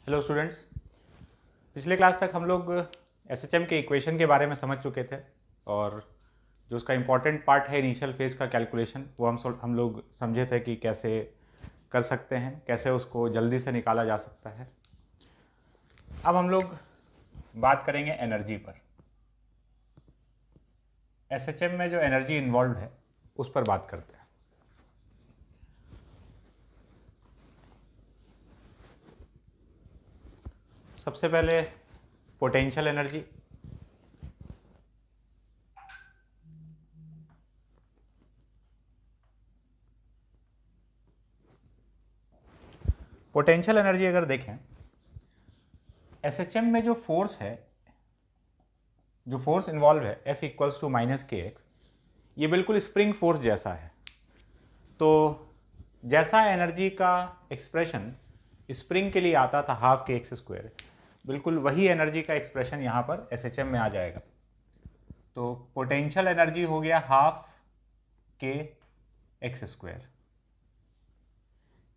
Hello students. पिछले class तक हम लोग एसएचएम के इक्वेशन के बारे में समझ चुके थे और जो उसका इम्पॉर्टेंट पार्ट है इनिशियल फेज़ का कैलकुलेशन वो हम लोग समझे थे कि कैसे कर सकते हैं, कैसे उसको जल्दी से निकाला जा सकता है। अब हम लोग बात करेंगे एनर्जी पर। एसएचएम में जो एनर्जी इन्वॉल्व है उस पर बात करते हैं। सबसे पहले पोटेंशियल एनर्जी। पोटेंशियल एनर्जी अगर देखें, एसएचएम में जो फोर्स है, जो फोर्स इन्वॉल्व है F इक्वल्स टू माइनस के एक्स, ये बिल्कुल स्प्रिंग फोर्स जैसा है। तो जैसा एनर्जी का एक्सप्रेशन स्प्रिंग के लिए आता था हाफ के एक्स स्क्वायर, बिल्कुल वही एनर्जी का एक्सप्रेशन यहाँ पर एसएचएम में आ जाएगा। तो पोटेंशियल एनर्जी हो गया हाफ के एक्स स्क्वायर,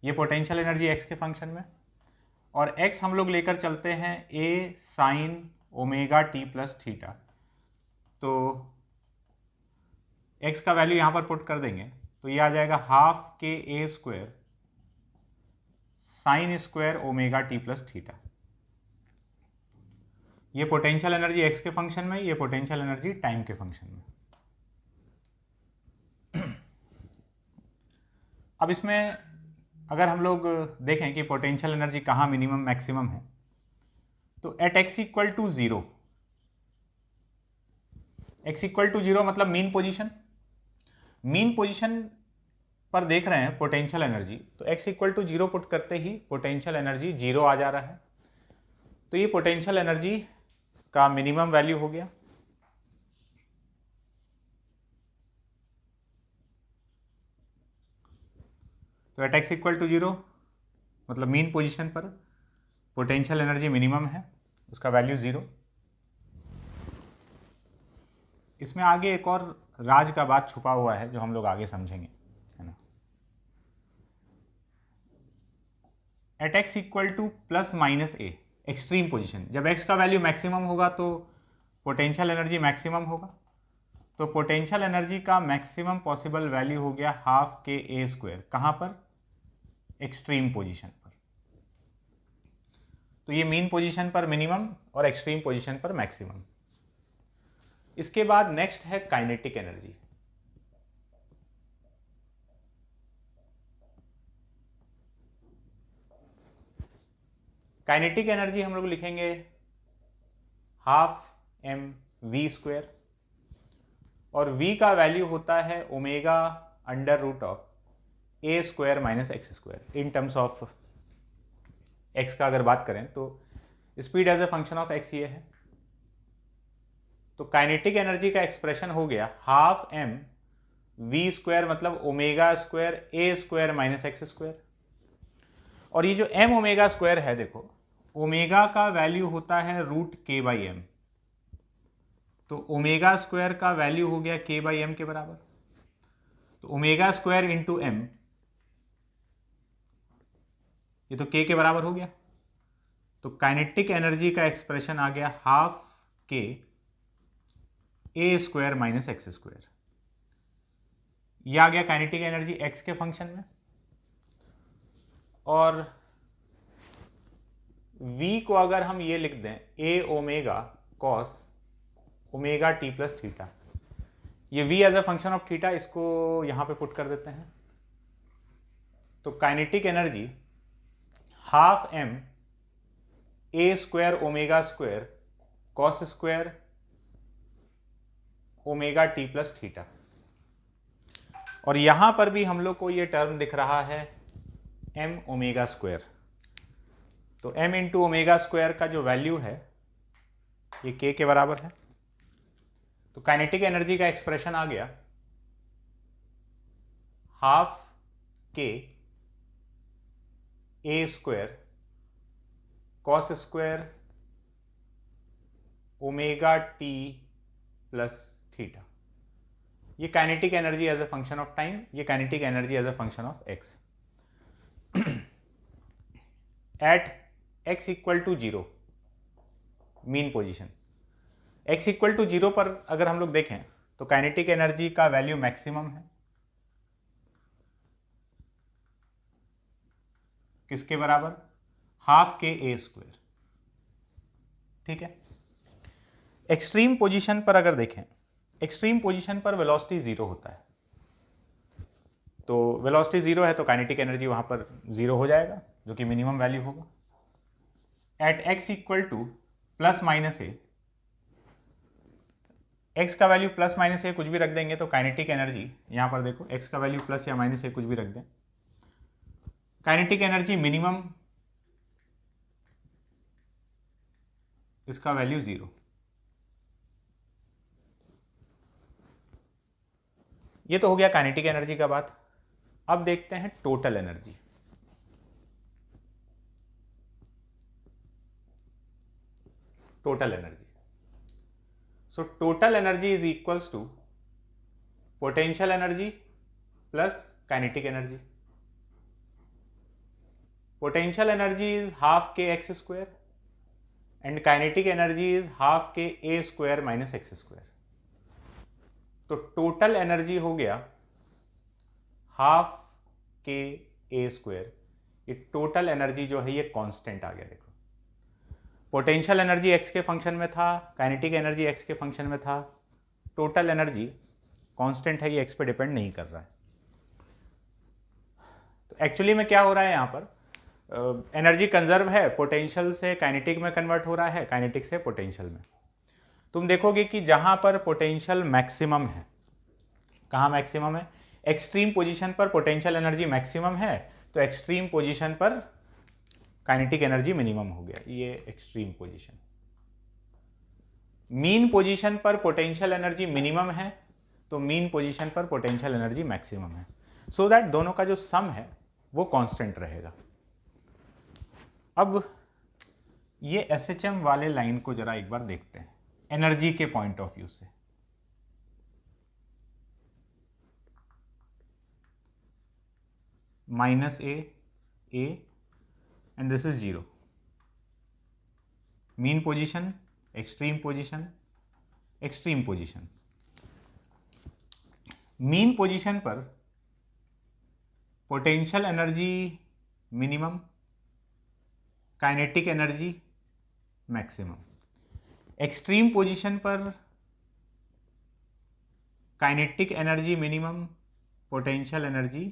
ये पोटेंशियल एनर्जी एक्स के फंक्शन में, और एक्स हम लोग लेकर चलते हैं a sine omega t plus theta. तो एक्स का वैल्यू यहाँ पर पुट कर देंगे तो ये आ जाएगा half k a square sine square omega t plus theta. ये पोटेंशियल एनर्जी एक्स के फंक्शन में, ये पोटेंशियल एनर्जी टाइम के फंक्शन में। अब इसमें अगर हम लोग देखें कि पोटेंशियल एनर्जी कहाँ मिनिमम मैक्सिमम है, तो at x equal to zero, x equal to zero मतलब मीन पोजीशन पर देख रहे हैं पोटेंशियल एनर्जी, तो x equal to zero put करते ही पोटेंशियल एनर्जी जीरो आ जा रहा है। तो ये पोटेंशियल एनर्जी का मिनिमम वैल्यू हो गया। तो at x equal to zero मतलब मीन पोजीशन पर पोटेंशियल एनर्जी मिनिमम है, उसका वैल्यू जीरो। इसमें आगे एक और राज का बात छुपा हुआ है जो हम लोग आगे समझेंगे, है ना। At x equal to plus minus a, extreme position, जब एक्स का वैल्यू मैक्सिमम होगा तो पोटेंशियल एनर्जी मैक्सिमम होगा। तो पोटेंशियल एनर्जी का मैक्सिमम पॉसिबल वैल्यू हो गया हाफ के ए स्क्वायर, कहाँ पर? एक्सट्रीम पोजीशन पर। तो ये मीन पोजीशन पर मिनिमम और एक्सट्रीम पोजीशन पर मैक्सिमम। इसके बाद नेक्स्ट है काइनेटिक एनर्जी। काइनेटिक एनर्जी हम लोग लिखेंगे हाफ एम वी स्क्वायर, और v का वैल्यू होता है omega under root of a square minus x square. In terms of x का अगर बात करें तो speed as a function of x ये है। तो काइनेटिक एनर्जी का एक्सप्रेशन हो गया हाफ एम वी स्क्वायर मतलब ओमेगा स्क्वायर ए स्क्वायर माइनस एक्स स्क्वायर। और ये जो एम ओमेगा स्क्वायर है, देखो ओमेगा का वैल्यू होता है रूट के बाई एम, तो ओमेगा स्क्वायर का वैल्यू हो गया के बाई एम के बराबर। तो ओमेगा स्क्वायर इंटू एम, ये तो के बराबर हो गया। तो काइनेटिक एनर्जी का एक्सप्रेशन आ गया half k a square minus x square. यह आ गया काइनेटिक एनर्जी एक्स के फंक्शन में। और v को अगर हम ये लिख दें a omega cos omega t plus theta, ये v as a function of theta, इसको यहां पे पुट कर देते हैं। तो kinetic energy half m a square omega square cos square omega t plus theta. और यहां पर भी हम लोग को ये टर्म दिख रहा है एम ओमेगा स्क्वायर। तो m इंटू ओमेगा स्क्वायर का जो वैल्यू है ये k के बराबर है। तो काइनेटिक एनर्जी का एक्सप्रेशन आ गया half k a square cos square omega t plus theta. ये kinetic energy as a function of time, ये kinetic energy as a function of x. At x equal to 0, mean position x equal to 0 पर अगर हम लोग देखें तो kinetic energy का value maximum है किसके बराबर, हाफ के ए स्क्वायर। ठीक है, एक्सट्रीम पोजीशन पर अगर देखें, एक्सट्रीम पोजीशन पर वेलोसिटी 0 होता है, तो वेलोसिटी 0 है तो काइनेटिक एनर्जी वहां पर 0 हो जाएगा जो कि मिनिमम वैल्यू होगा। At x equal to plus minus a, x का वैल्यू प्लस माइनस ए कुछ भी रख देंगे तो काइनेटिक एनर्जी, यहां पर देखो x का वैल्यू प्लस या माइनस ए कुछ भी रख दें, काइनेटिक एनर्जी मिनिमम इसका वैल्यू 0। ये तो हो गया काइनेटिक एनर्जी का बात। अब देखते हैं total energy. Total energy, so total energy is equals to potential energy plus kinetic energy. Potential energy is half k x square and kinetic energy is half k a square minus x square. तो total energy हो गया half k a square. ये total energy जो है ये constant आ गया। देखो, पोटेंशियल एनर्जी एक्स के फंक्शन में था, काइनेटिक एनर्जी एक्स के फंक्शन में था, टोटल एनर्जी कांस्टेंट है, ये एक्स पे डिपेंड नहीं कर रहा है। तो एक्चुअली में क्या हो रहा है यहाँ पर, एनर्जी कंजर्व है, पोटेंशियल से काइनेटिक में कन्वर्ट हो रहा है, काइनेटिक से पोटेंशियल में। तुम देखोगे कि जहां पर पोटेंशियल मैक्सिमम है, कहाँ मैक्सिमम है, एक्सट्रीम पोजीशन पर पोटेंशियल एनर्जी मैक्सिमम है, तो एक्सट्रीम पोजीशन पर काइनेटिक एनर्जी मिनिमम हो गया, ये एक्सट्रीम पोजीशन। मीन पोजीशन पर पोटेंशियल एनर्जी मिनिमम है, तो मीन पोजीशन पर पोटेंशियल एनर्जी मैक्सिमम है, सो दैट दोनों का जो सम है वो कांस्टेंट रहेगा। अब ये एसएचएम वाले लाइन को जरा एक बार देखते हैं एनर्जी के पॉइंट ऑफ व्यू से। Minus a and this is 0, mean position, extreme position, extreme position. Mean position पर potential energy minimum, kinetic energy maximum. Extreme position पर kinetic energy minimum, potential energy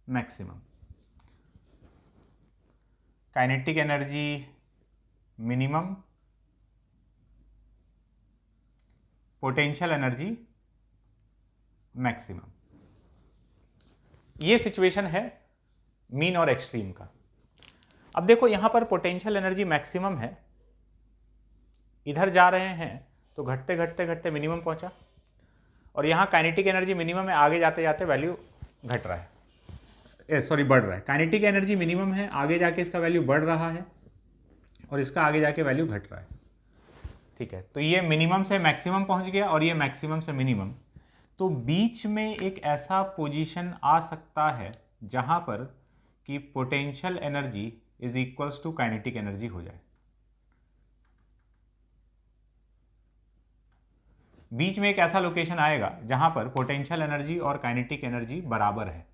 maximum. Kinetic energy minimum, potential energy maximum. ये situation है mean और extreme का। अब देखो यहां पर पोटेंशियल एनर्जी मैक्सिमम है, इधर जा रहे हैं तो घटते घटते घटते मिनिमम पहुंचा, और यहां काइनेटिक एनर्जी मिनिमम है, आगे जाते जाते वैल्यू घट रहा है, बढ़ रहा है। काइनेटिक एनर्जी मिनिमम है, आगे जाके इसका वैल्यू बढ़ रहा है और इसका आगे जाके वैल्यू घट रहा है। ठीक है, तो ये मिनिमम से मैक्सिमम पहुंच गया और ये मैक्सिमम से मिनिमम। तो बीच में एक ऐसा पोजीशन आ सकता है जहां पर कि potential energy is equals to kinetic energy हो जाए। बीच में एक ऐसा लोकेशन आएगा जहां पर पोटेंशियल एनर्जी और काइनेटिक एनर्जी बराबर है।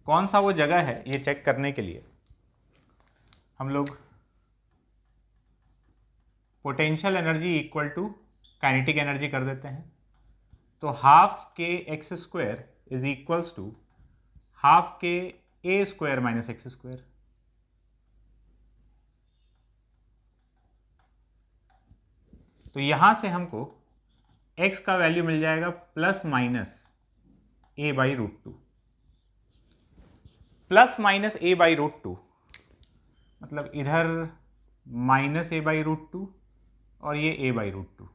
कौन सा वो जगह है ये चेक करने के लिए हम लोग potential energy equal to kinetic energy कर देते हैं। तो half k x square is equals to half k a square minus x square. तो यहां से हमको x का वैल्यू मिल जाएगा plus minus a by root two. Plus minus a by root two मतलब इधर minus a by root two और ये ए बाई रूट टू।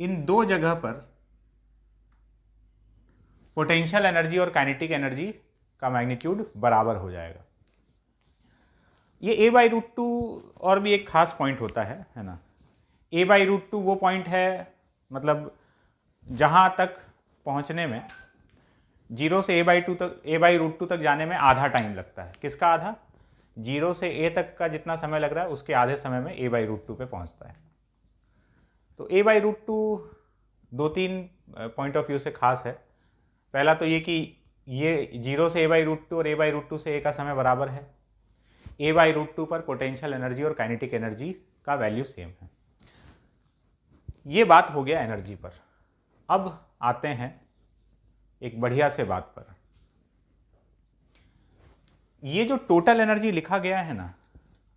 इन दो जगह पर पोटेंशियल एनर्जी और काइनेटिक एनर्जी का मैग्नीट्यूड बराबर हो जाएगा। ये ए बाई रूट टू और भी एक खास पॉइंट होता है ना। ए बाई रूट टू वो पॉइंट है मतलब जहां तक पहुंचने में 0 से a/√2 तक जाने में आधा टाइम लगता है। किसका आधा? 0 से a तक का जितना समय लग रहा है उसके आधे समय में a/√2 पे पहुंचता है। तो a/√2 2-3 पॉइंट ऑफ व्यू से खास है। पहला तो ये कि ये 0 से a/√2 और a/√2 से a का समय बराबर है। a/√2 पर पोटेंशियल एनर्जी और काइनेटिक एनर्जी का वैल्यू सेम है। ये बात हो गया एनर्जी पर। अब आते हैं एक बढ़िया से बात पर। ये जो टोटल एनर्जी लिखा गया है ना,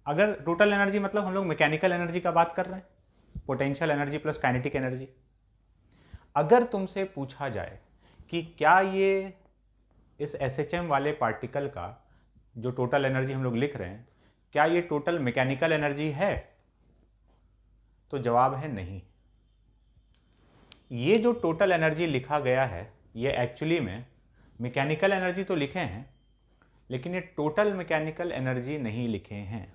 अगर टोटल एनर्जी मतलब हम लोग मैकेनिकल एनर्जी का बात कर रहे हैं, potential energy plus kinetic energy. अगर तुमसे पूछा जाए कि क्या ये इस SHM वाले पार्टिकल का जो टोटल एनर्जी हम लोग लिख रहे हैं, क्या ये टोटल मैकेनिकल एनर्जी है, तो जवाब है नहीं। ये जो टोटल एनर्जी लिखा गया है ये एक्चुअली में मैकेनिकल एनर्जी तो लिखे हैं, लेकिन ये टोटल मैकेनिकल एनर्जी नहीं लिखे हैं।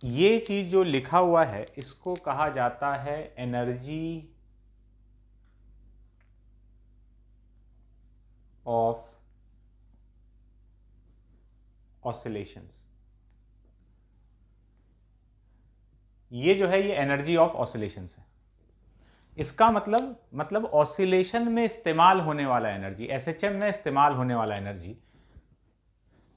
ये चीज जो लिखा हुआ है इसको कहा जाता है एनर्जी ऑफ ऑसिलेशंस। ये जो है ये एनर्जी ऑफ ऑसिलेशंस है। इसका मतलब ऑसिलेशन में इस्तेमाल होने वाला एनर्जी, SHM में इस्तेमाल होने वाला एनर्जी।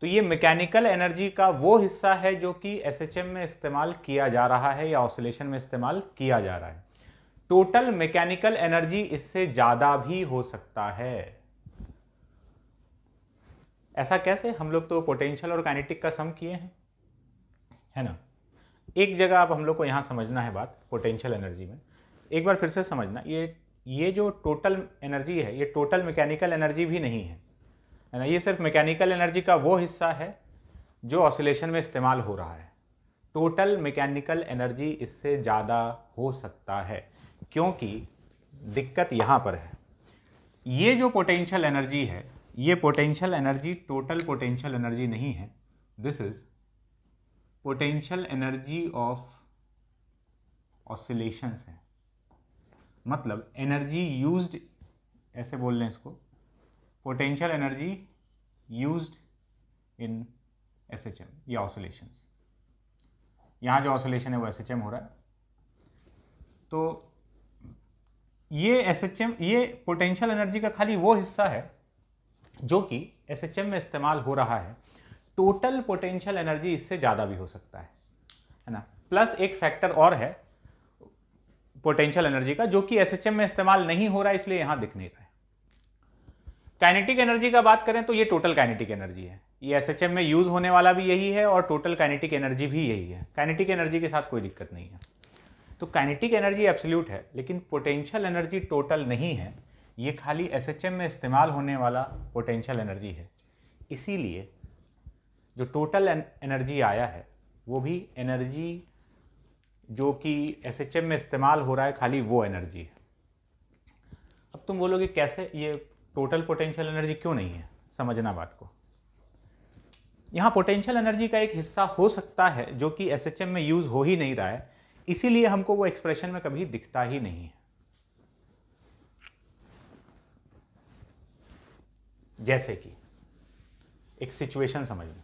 तो ये मैकेनिकल एनर्जी का वो हिस्सा है जो कि SHM में इस्तेमाल किया जा रहा है या ऑसिलेशन में इस्तेमाल किया जा रहा है। टोटल मैकेनिकल एनर्जी इससे ज्यादा भी हो सकता है। ऐसा कैसे? हम लोग तो पोटेंशियल और काइनेटिक का सम किए हैं, है ना। एक जगह आप हम लोग को यहां समझना है बात पोटेंशियल एनर्जी में। एक बार फिर से समझना, ये जो टोटल एनर्जी है ये टोटल मैकेनिकल एनर्जी भी नहीं है ना। ये सिर्फ मैकेनिकल एनर्जी का वो हिस्सा है जो ऑसिलेशन में इस्तेमाल हो रहा है। टोटल मैकेनिकल एनर्जी इससे ज़्यादा हो सकता है, क्योंकि दिक्कत यहाँ पर है। ये जो पोटेंशियल एनर्जी है ये potential energy total potential energy नहीं है। This is potential energy of oscillations है। मतलब एनर्जी यूज्ड, ऐसे बोल लें इसको, potential energy used in SHM या ऑसिलेशंस। यहाँ जो ऑसिलेशन है वो SHM हो रहा है। तो ये SHM, ये पोटेंशियल एनर्जी का खाली वो हिस्सा है जो कि SHM में इस्तेमाल हो रहा है। टोटल पोटेंशियल एनर्जी इससे ज़्यादा भी हो सकता है ना। प्लस एक फैक्टर और है पोटेंशियल एनर्जी का जो कि SHM में इस्तेमाल नहीं हो रहा है, इसलिए यहां दिख नहीं रहा है। काइनेटिक एनर्जी का बात करें तो ये टोटल काइनेटिक एनर्जी है। ये SHM में यूज होने वाला भी यही है और टोटल काइनेटिक एनर्जी भी यही है। काइनेटिक एनर्जी के साथ कोई दिक्कत नहीं है। तो काइनेटिक एनर्जी एब्सोल्यूट है, लेकिन पोटेंशियल एनर्जी टोटल नहीं है। ये खाली SHM में इस्तेमाल होने वाला पोटेंशियल एनर्जी है। इसीलिए जो टोटल एनर्जी आया है वो भी एनर्जी जो कि SHM में इस्तेमाल हो रहा है, खाली वो एनर्जी है। अब तुम बोलोगे कैसे, ये टोटल पोटेंशियल एनर्जी क्यों नहीं है? समझना बात को। यहां पोटेंशियल एनर्जी का एक हिस्सा हो सकता है जो कि SHM में यूज हो ही नहीं रहा है, इसीलिए हमको वो एक्सप्रेशन में कभी दिखता ही नहीं है। जैसे कि एक सिचुएशन समझना।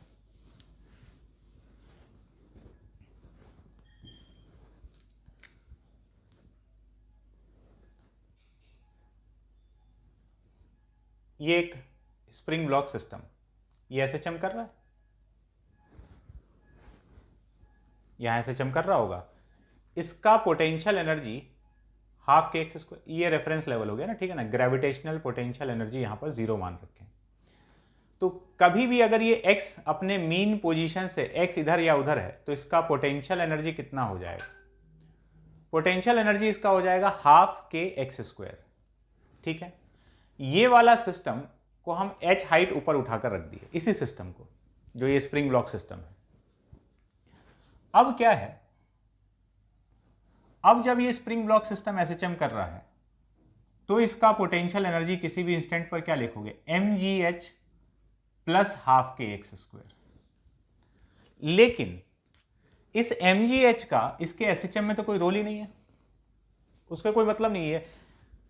ये एक स्प्रिंग ब्लॉक सिस्टम, ये SHM कर रहा है, यहां SHM कर रहा होगा। इसका पोटेंशियल एनर्जी हाफ kx², ये रेफरेंस लेवल हो गया ना, ठीक है ना। ग्रेविटेशनल पोटेंशियल एनर्जी यहां पर 0 मान रखें। तो कभी भी अगर ये x अपने मीन पोजीशन से x इधर या उधर है तो इसका पोटेंशियल एनर्जी कितना हो जाएगा? पोटेंशियल एनर्जी इसका हो जाएगा हाफ kx², ठीक है। ये वाला सिस्टम को हम h हाइट ऊपर उठाकर रख दिए, इसी सिस्टम को, जो ये स्प्रिंग ब्लॉक सिस्टम है। अब क्या है, अब जब ये स्प्रिंग ब्लॉक सिस्टम SHM कर रहा है तो इसका पोटेंशियल एनर्जी किसी भी इंस्टेंट पर क्या लिखोगे? mgh plus half kx²। लेकिन इस mgh का इसके SHM में तो कोई रोल ही नहीं है, उसका कोई मतलब नहीं है।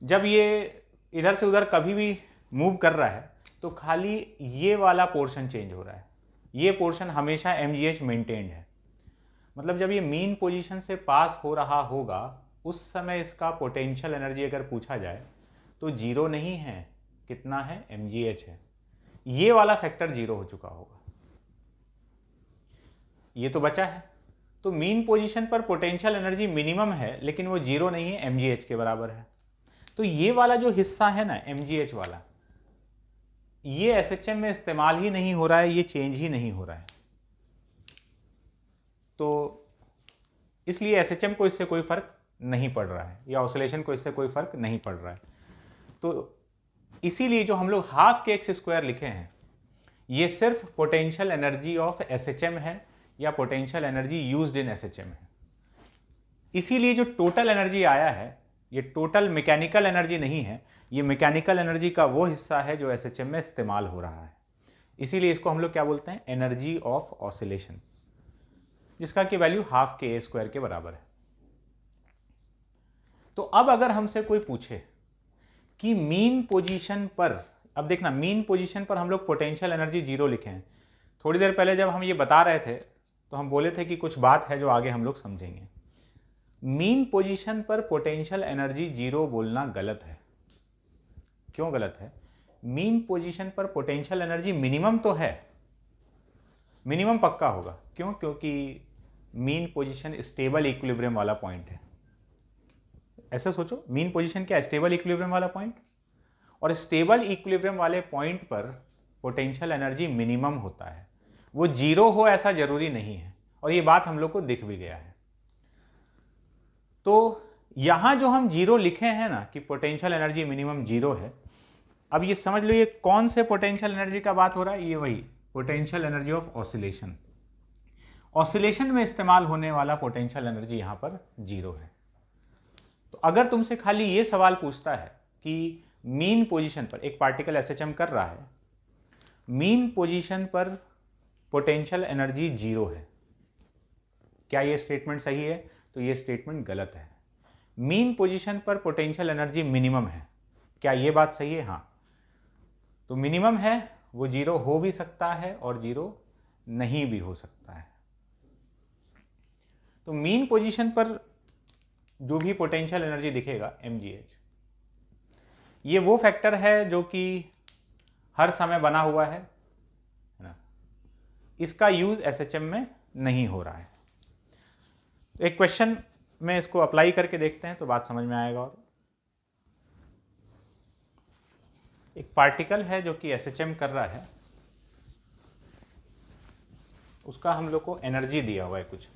जब ये इधर से उधर कभी भी मूव कर रहा है तो खाली ये वाला पोर्शन चेंज हो रहा है, ये पोर्शन हमेशा mgh मेंटेन्ड है। मतलब जब ये मीन पोजीशन से पास हो रहा होगा उस समय इसका पोटेंशियल एनर्जी अगर पूछा जाए तो जीरो नहीं है, कितना है, mgh है। ये वाला फैक्टर जीरो हो चुका होगा, ये तो बचा है। तो मीन पोजीशन पर पोटेंशियल एनर्जी मिनिमम है लेकिन वो जीरो नहीं है, mgh के बराबर है। तो ये वाला जो हिस्सा है ना mgh वाला, ये SHM में इस्तेमाल ही नहीं हो रहा है, ये चेंज ही नहीं हो रहा है। तो इसलिए SHM को इससे कोई फर्क नहीं पड़ रहा है या ऑसिलेशन को इससे कोई फर्क नहीं पड़ रहा है। तो इसीलिए जो हम लोग हाफ के एक्स स्क्वायर लिखे हैं ये सिर्फ पोटेंशियल एनर्जी ऑफ SHM है या potential energy used in SHM है। इसीलिए जो टोटल एनर्जी आया है ये टोटल मैकेनिकल एनर्जी नहीं है, ये मैकेनिकल एनर्जी का वो हिस्सा है जो SHM में इस्तेमाल हो रहा है। इसीलिए इसको हम लोग क्या बोलते हैं, एनर्जी ऑफ ऑसिलेशन, जिसका की value half k a square के बराबर है। तो अब अगर हमसे कोई पूछे कि मीन पोजीशन पर, अब देखना मीन पोजीशन पर हम लोग पोटेंशियल एनर्जी जीरो लिखे हैं। थोड़ी देर पहले जब हम ये बता रहे थे तो हम बोले थे कि कुछ बात है जो आगे हम लोग समझेंगे। मीन पोजीशन पर पोटेंशियल एनर्जी जीरो बोलना गलत है। क्यों गलत है? मीन पोजीशन पर पोटेंशियल एनर्जी मिनिमम तो है, मिनिमम पक्का होगा। क्यों? क्योंकि मीन पोजीशन स्टेबल इक्विलिब्रियम वाला पॉइंट है। ऐसे सोचो, मीन पोजीशन क्या है? स्टेबल इक्विलिब्रियम वाला पॉइंट। और स्टेबल इक्विलिब्रियम वाले पॉइंट पर पोटेंशियल एनर्जी मिनिमम होता है, वो जीरो हो ऐसा जरूरी नहीं है, और ये बात हम लोग को दिख भी गया है। तो यहां जो हम जीरो लिखे हैं ना कि पोटेंशियल एनर्जी मिनिमम जीरो है, अब ये समझ लो ये कौन से पोटेंशियल एनर्जी का बात हो रहा है, ये वही potential energy of oscillation. Oscillation में इस्तेमाल होने वाला पोटेंशियल एनर्जी यहां पर जीरो है। तो अगर तुमसे खाली ये सवाल पूछता है कि मीन पोजीशन पर एक पार्टिकल SHM कर रहा है, मीन पोजीशन पर पोटेंशियल एनर्जी जीरो है, क्या ये स्टेटमेंट सही है? तो ये स्टेटमेंट गलत है। मीन पोजीशन पर पोटेंशियल एनर्जी मिनिमम है, क्या ये बात सही है? हाँ। तो मिनिमम है, वो जीरो हो भी सकता है और जीरो नहीं भी हो सकता है। तो मीन पोजीशन पर जो भी पोटेंशियल एनर्जी दिखेगा mgh, ये वो फैक्टर है जो कि हर समय बना हुआ है ना, इसका यूज SHM में नहीं हो रहा है। एक क्वेश्चन में इसको अप्लाई करके देखते हैं तो बात समझ में आएगा। और एक पार्टिकल है जो कि SHM कर रहा है, उसका हम लोग को एनर्जी दिया हुआ है कुछ,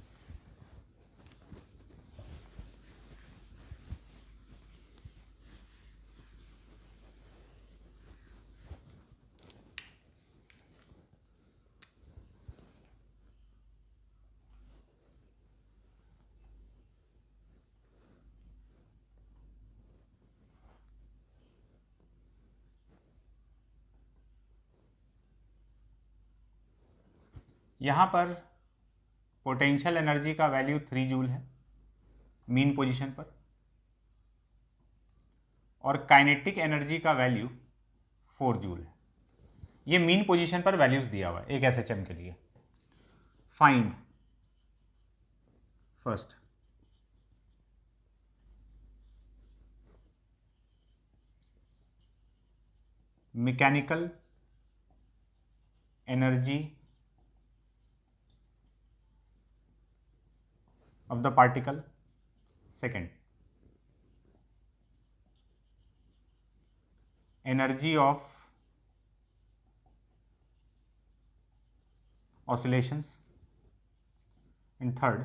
यहाँ पर पोटेंशियल एनर्जी का वैल्यू 3 जूल है मीन पोजीशन पर, और काइनेटिक एनर्जी का वैल्यू 4 जूल है। ये मीन पोजीशन पर वैल्यूज दिया हुआ है एक SHM के लिए। Find first mechanical energy of the particle, second energy of oscillations, and third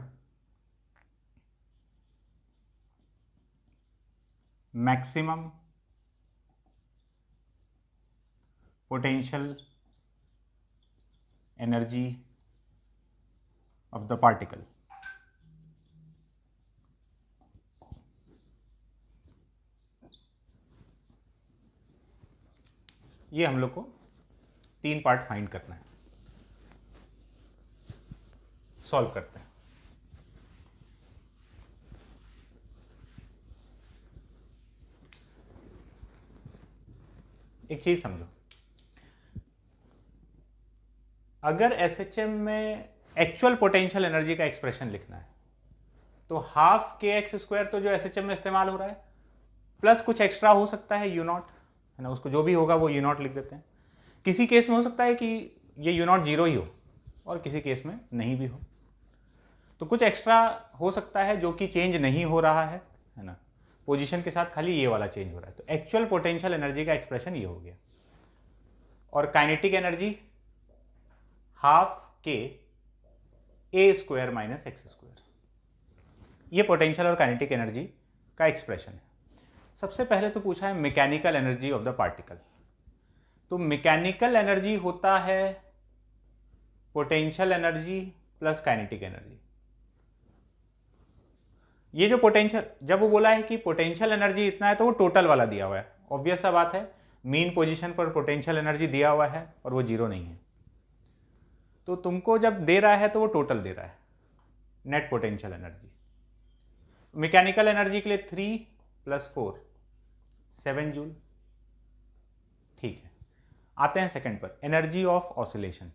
maximum potential energy of the particle। ये हम लोग को 3 पार्ट फाइंड करना है। सॉल्व करते हैं। एक चीज समझो, अगर एसएचएम में एक्चुअल पोटेंशियल एनर्जी का एक्सप्रेशन लिखना है तो हाफ के एक्स स्क्वायर तो जो एसएचएम में इस्तेमाल हो रहा है प्लस कुछ एक्स्ट्रा हो सकता है यू नॉट, है ना, उसको जो भी होगा वो यू नॉट लिख देते हैं। किसी केस में हो सकता है कि ये यू नॉट जीरो ही हो और किसी केस में नहीं भी हो, तो कुछ एक्स्ट्रा हो सकता है जो कि चेंज नहीं हो रहा है ना, पोजीशन के साथ खाली ये वाला चेंज हो रहा है। तो एक्चुअल पोटेंशियल एनर्जी का एक्सप्रेशन ये हो गया। और kinetic energy half k a square minus x square, ये पोटेंशियल और काइनेटिक एनर्जी का एक्सप्रेशन है। सबसे पहले तो पूछा है mechanical energy of the particle, तो मैकेनिकल एनर्जी होता है potential energy plus kinetic energy. ये जो पोटेंशियल, जब वो बोला है कि पोटेंशियल एनर्जी इतना है तो वो टोटल वाला दिया हुआ है, ऑब्वियस सा बात है, मीन पोजीशन पर पोटेंशियल एनर्जी दिया हुआ है और वो जीरो नहीं है, तो तुमको जब दे रहा है तो वो टोटल दे रहा है, net potential energy. Mechanical energy के लिए 3 + 4 7 जूल। ठीक है, आते हैं सेकंड पर, energy of oscillation.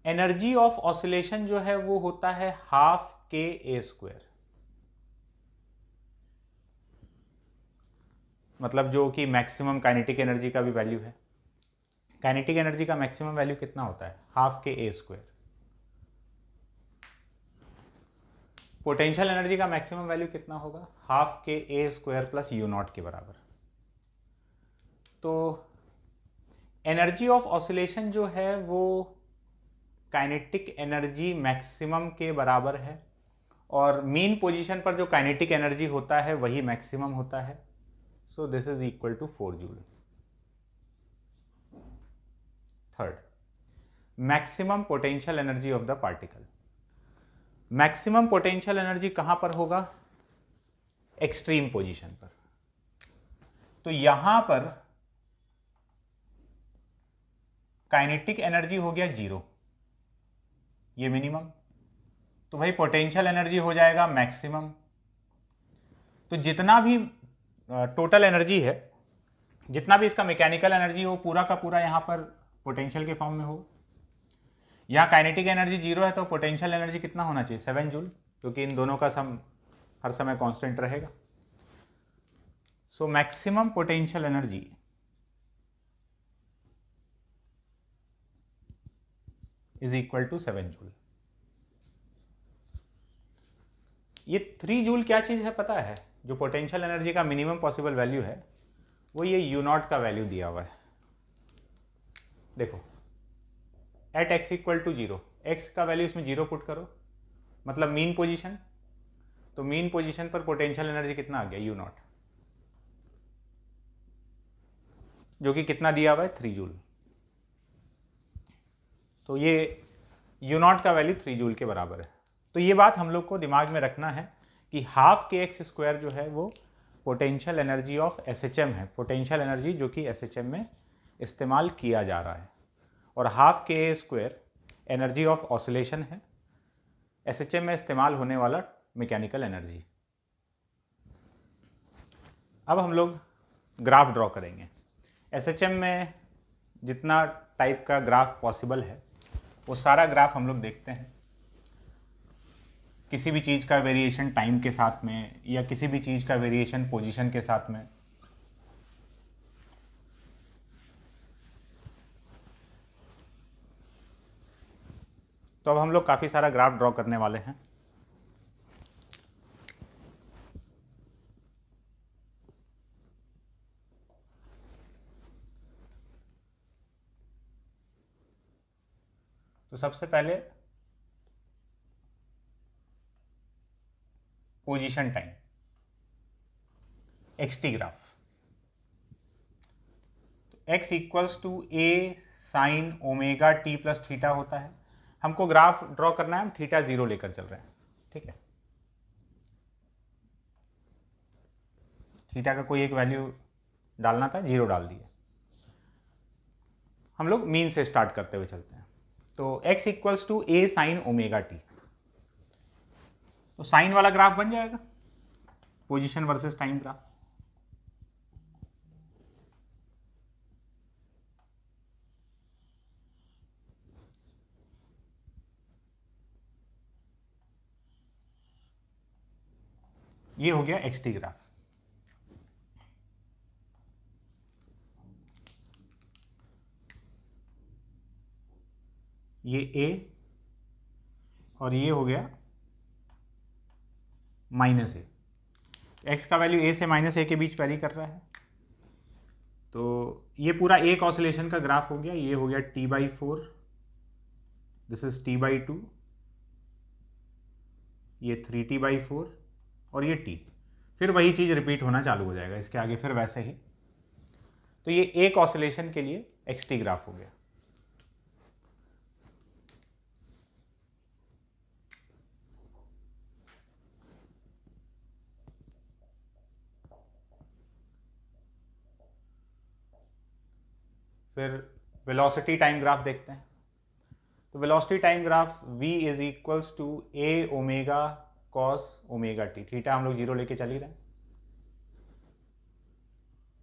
Energy of oscillation जो है वो होता है हाफ के ए स्क्वायर, मतलब जो कि मैक्सिमम काइनेटिक एनर्जी का भी वैल्यू है। काइनेटिक एनर्जी का मैक्सिमम वैल्यू कितना होता है? Half k a square. Potential energy का मैक्सिमम वैल्यू कितना होगा? Half k a square plus you not के बराबर। तो एनर्जी ऑफ ऑसिलेशन जो है वो काइनेटिक एनर्जी मैक्सिमम के बराबर है, और मीन पोजीशन पर जो काइनेटिक एनर्जी होता है वही मैक्सिमम होता है। So this is equal to 4 joule. Third, maximum potential energy of the particle. Maximum potential energy कहां पर होगा? एक्सट्रीम पोजीशन पर। तो यहां पर काइनेटिक एनर्जी हो गया 0, ये मिनिमम, तो भाई पोटेंशियल एनर्जी हो जाएगा मैक्सिमम। तो जितना भी टोटल एनर्जी है, जितना भी इसका मैकेनिकल एनर्जी हो, पूरा का पूरा यहां पर पोटेंशियल के फॉर्म में हो। यहाँ काइनेटिक एनर्जी 0 है तो पोटेंशियल एनर्जी कितना होना चाहिए? 7 जूल, क्योंकि इन दोनों का सम हर समय कांस्टेंट रहेगा। So maximum potential energy is equal to 7 joule. ये 3 जूल क्या चीज है पता है? जो पोटेंशियल एनर्जी का मिनिमम पॉसिबल वैल्यू है वो ये यू नॉट का वैल्यू दिया हुआ है। देखो, at x equal to 0, x का वैल्यू इसमें 0 पुट करो, मतलब मीन पोजीशन। तो मीन पोजीशन पर पोटेंशियल एनर्जी कितना आ गया? यू नॉट, जो कि कितना दिया हुआ है? 3 जूल। तो ये यू नॉट का वैल्यू 3 जूल के बराबर है। तो ये बात हम लोग को दिमाग में रखना है कि हाफ के एक्स स्क्वायर जो है वो पोटेंशियल एनर्जी ऑफ एसएचएम है, पोटेंशियल एनर्जी जो कि एसएचएम में इस्तेमाल किया जा रहा है, और half k a square energy of oscillation है, एसएचएम में इस्तेमाल होने वाला मैकेनिकल एनर्जी। अब हम लोग ग्राफ ड्रॉ करेंगे। एसएचएम में जितना टाइप का ग्राफ पॉसिबल है वो सारा ग्राफ हम लोग देखते हैं। किसी भी चीज़ का वेरिएशन टाइम के साथ में, या किसी भी चीज़ का वेरिएशन पोजीशन के साथ में। तो अब हम लोग काफ़ी सारा ग्राफ ड्रॉ करने वाले हैं। तो सबसे पहले position time, x t graph. X equals to a sine omega t plus theta होता है। हमको ग्राफ ड्रॉ करना है, हम थीटा 0 लेकर चल रहे हैं, ठीक है। थीटा का कोई एक वैल्यू डालना था, 0 डाल दिए। हम लोग मीन से स्टार्ट करते हुए चलते हैं। तो x equals to a sine omega t, तो साइन वाला ग्राफ बन जाएगा, पोजीशन वर्सेस टाइम ग्राफ। ये हो गया एक्स टी ग्राफ। ये ए और ये हो गया माइनस ए। एक्स का वैल्यू ए से माइनस ए के बीच वेरी कर रहा है, तो ये पूरा एक ऑसिलेशन का ग्राफ हो गया। ये हो गया T/4, दिस इज T/2, ये 3T/4 और ये T। फिर वही चीज़ रिपीट होना चालू हो जाएगा इसके आगे, फिर वैसे ही। तो ये एक ऑसिलेशन के लिए एक्स टी ग्राफ हो गया। फिर वेलोसिटी टाइम ग्राफ देखते हैं। तो velocity time graph v is equals to a omega cos omega t. Theta हम लोग जीरो लेके चल ही रहे हैं।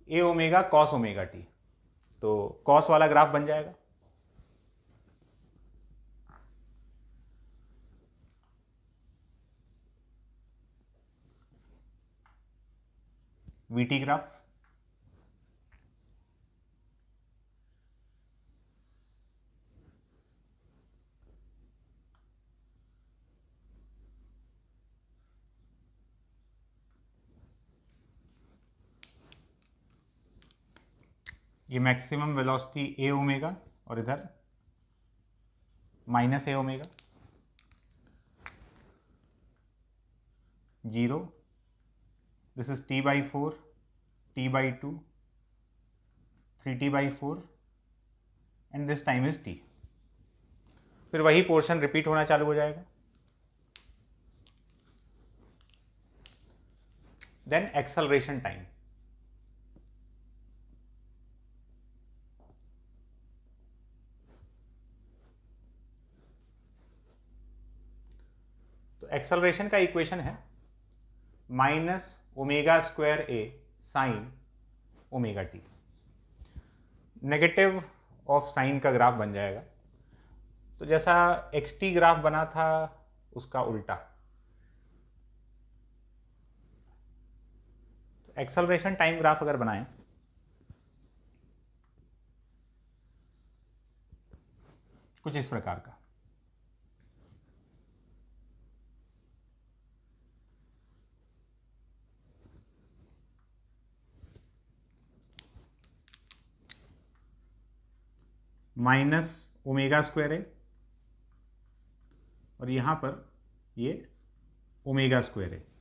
a omega cos omega t, तो कॉस वाला ग्राफ बन जाएगा। vt ग्राफ, ये मैक्सिमम वेलोसिटी a ओमेगा और इधर minus a omega, zero, this is T/4, T/2, 3T/4 and this time is T। फिर वही पोर्शन रिपीट होना चालू हो जाएगा। देन एक्सेलरेशन टाइम, तो एक्सेलरेशन का इक्वेशन है -ω² sine omega t. Negative of sine का ग्राफ बन जाएगा, तो जैसा एक्स टी ग्राफ बना था उसका उल्टा। तो एक्सेलरेशन टाइम ग्राफ अगर बनाएं कुछ इस प्रकार का, -ω² और यहां पर ये ω²।